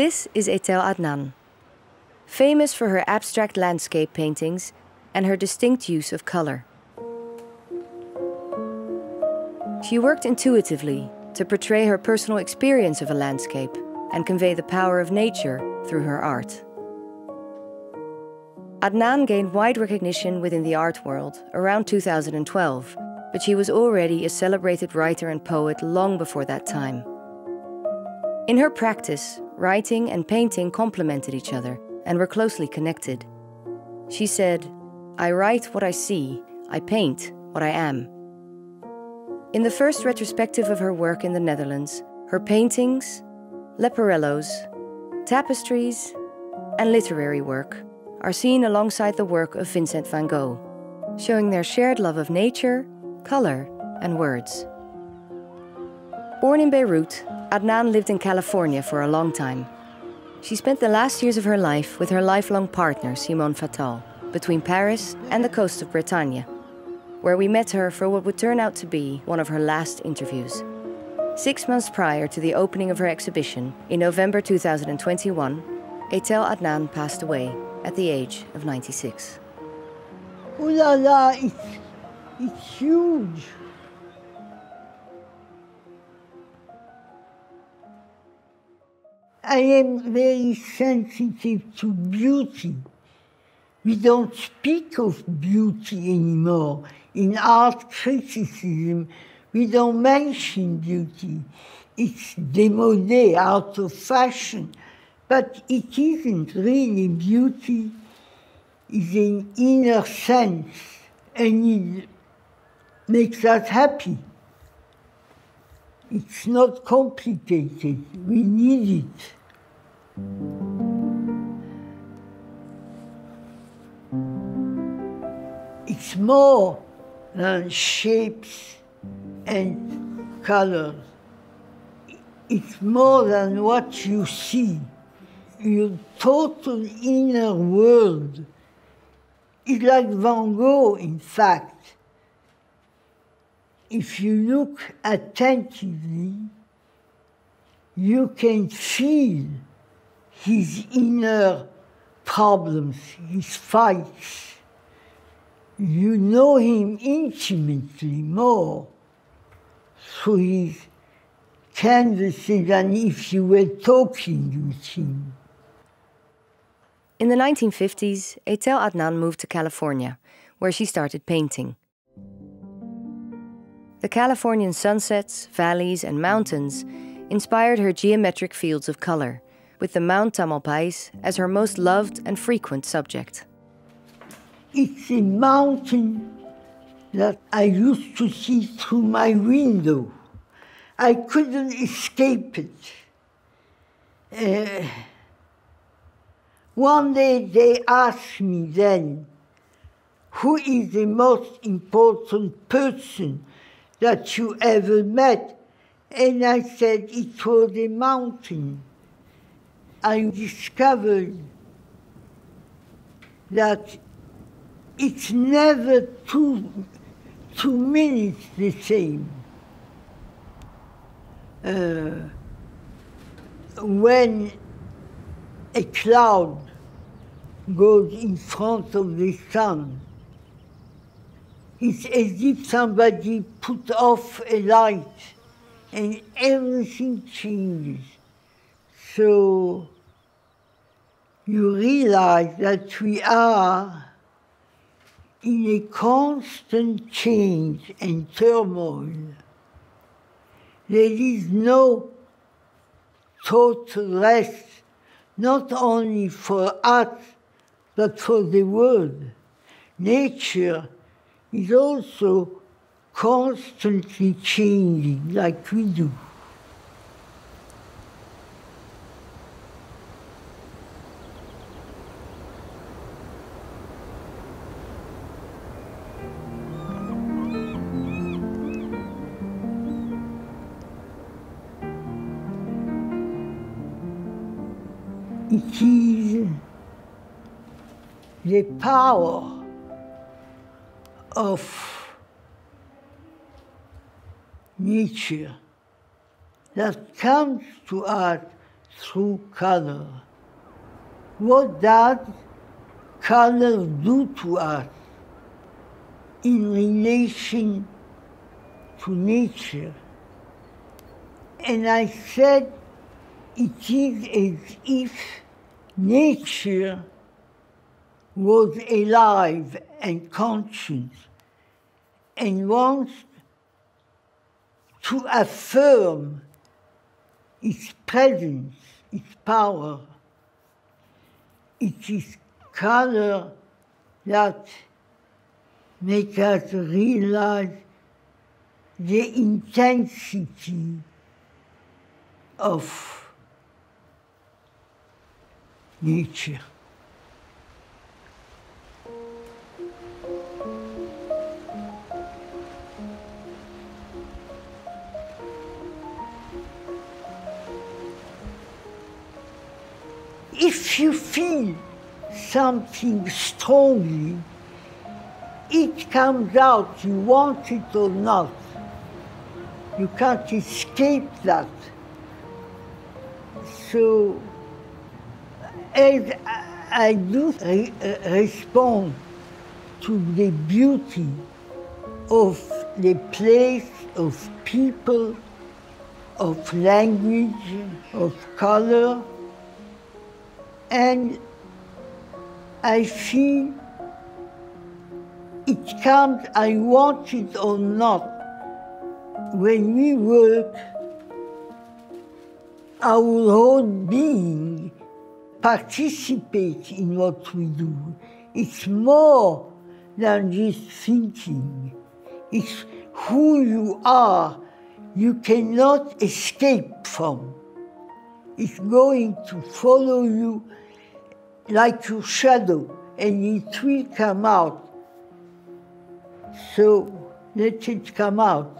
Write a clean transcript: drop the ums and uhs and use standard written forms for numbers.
This is Etel Adnan, famous for her abstract landscape paintings and her distinct use of color. She worked intuitively to portray her personal experience of a landscape and convey the power of nature through her art. Adnan gained wide recognition within the art world around 2012, but she was already a celebrated writer and poet long before that time. In her practice, writing and painting complemented each other and were closely connected. She said, "I write what I see, I paint what I am." In the first retrospective of her work in the Netherlands, her paintings, leporellos, tapestries, and literary work are seen alongside the work of Vincent van Gogh, showing their shared love of nature, color, and words. Born in Beirut, Adnan lived in California for a long time. She spent the last years of her life with her lifelong partner, Simone Fattal, between Paris and the coast of Bretagne, where we met her for what would turn out to be one of her last interviews. 6 months prior to the opening of her exhibition, in November 2021, Etel Adnan passed away at the age of 96. Oh la la, it's huge. I am very sensitive to beauty. We don't speak of beauty anymore. In art criticism, we don't mention beauty. It's démodé, out of fashion. But it isn't really. Beauty is an inner sense, and it makes us happy. It's not complicated. We need it. It's more than shapes and colors. It's more than what you see. Your total inner world is like Van Gogh, in fact. If you look attentively, you can feel his inner problems, his fights. You know him intimately more through his canvases than if you were talking with him. In the 1950s, Etel Adnan moved to California, where she started painting. The Californian sunsets, valleys, and mountains inspired her geometric fields of color, with the Mount Tamalpais as her most loved and frequent subject. It's a mountain that I used to see through my window. I couldn't escape it. One day they asked me then, who is the most important person that you ever met? And I said it was a mountain. I discovered that it's never 2 minutes the same. When a cloud goes in front of the sun, it's as if somebody put off a light and everything changes. So you realize that we are in a constant change and turmoil. There is no total rest, not only for us, but for the world. Nature is also constantly changing, like we do. It is the power of nature that comes to us through color. What does color do to us in relation to nature? And I said, it is as if nature was alive and conscious and wants to affirm its presence, its power. It is color that makes us realize the intensity of nature. If you feel something strongly, it comes out, you want it or not. You can't escape that. So, as I do respond to the beauty of the place, of people, of language, of color, and I feel it comes, I want it or not. When we work, our whole being participates in what we do. It's more than just thinking. It's who you are, you cannot escape from. It's going to follow you like your shadow, and it will come out. So let it come out.